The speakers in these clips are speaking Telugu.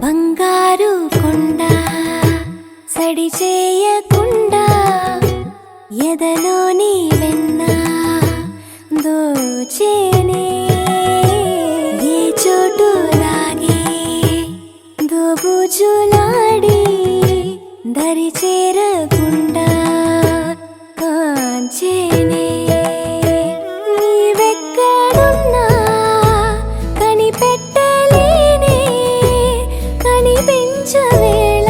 బంగారు కొండ సడి చేయకుండా ఎదలోని వెన్న దోచేనే ఏ చోటు లాగే దోబుజులాడి దరి చేరకుండా కాంచేనే నీవెక్కడున్నా కనిపెట్టలేనే కనిపించవేళ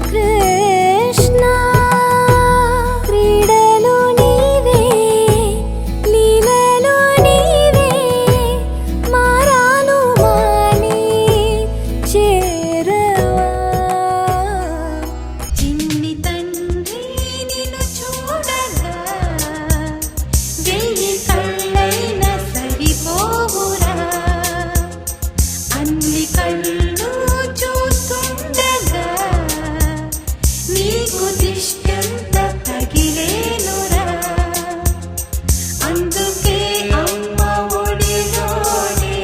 కృష్ణ క్రీడలు నీవే లీలలు నీవే మారాను మాని చేరవా చిన్ని తండ్రి నిన్ను చూడగా వెయ్యి కళ్ళైన సరిపోవురా అన్ని కళ్ళు చూస్తుండగా నీకు దిష్టంత తగిలేనురా అందుకే అమ్మ ఒడిలోనే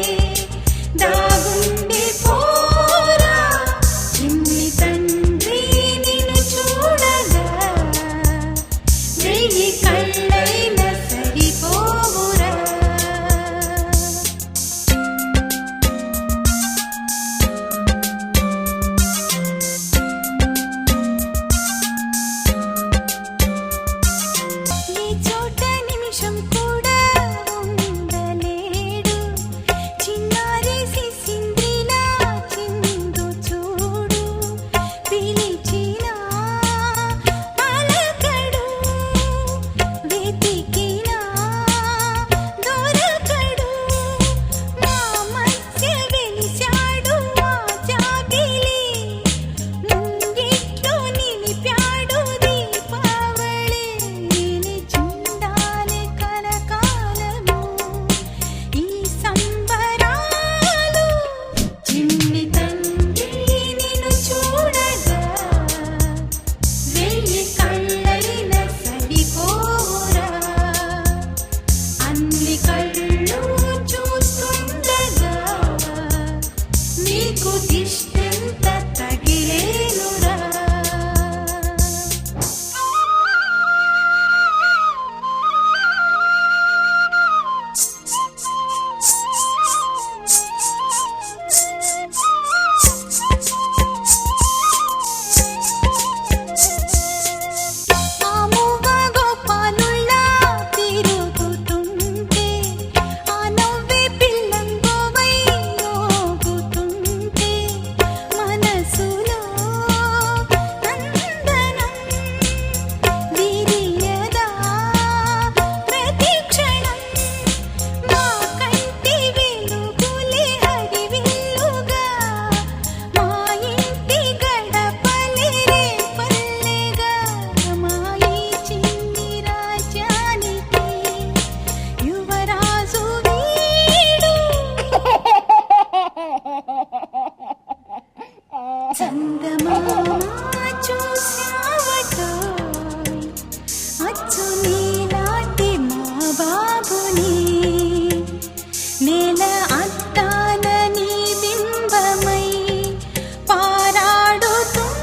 దాగుండి పోరా చిన్ని తండ్రి నిన్ను చూడగా వెయ్యి కళ్ళైన సరిపోవురా ఈ చోట నిమిషం కూడా ఉండలేడు చిన్నారి సిసింద్రిలా చిందు చూడు పిలిచిన పలకడు వెతికినా దొరకడు మా మధ్య వెలిశాడు ఆ జాబిలి ముంగిట్లో నిలిపాడు దీపావళి నిలిచుండాలి కలకాలము ఈ సంబరాలు చిన్ని తండ్రి నిన్ను చూడగా వెయ్యి కళ్ళైన సరిపోరా అన్ని కళ్ళు చూస్తుండగా నీకు దిష్టంత తగిలేనురా ఆముగా గోపాలుల్లా తిరుగుతుంటే ఆ నవ్వే పిల్లంగోవై యోగుతుంటే మనసులో నందనం విరియదా ప్రతి క్షణం మా కంటి వెలుగులే హరివిల్లుగా మా ఇంటి గడపలే రేపల్లెగా మా ఈ చిన్ని రాజ్యానికి యువరాజు వీడు చందమామ చూశావటోయ్ అచ్చు నీలాంటి మా బాబుని నేల అద్దాల నీ బింబమై పారాడుతుంటే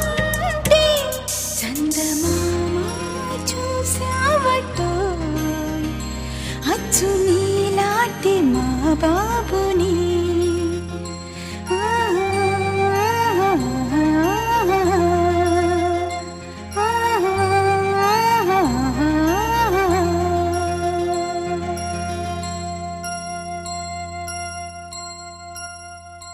చందమామ చూశావటోయ్ అచ్చు నీలాంటి మా బాబు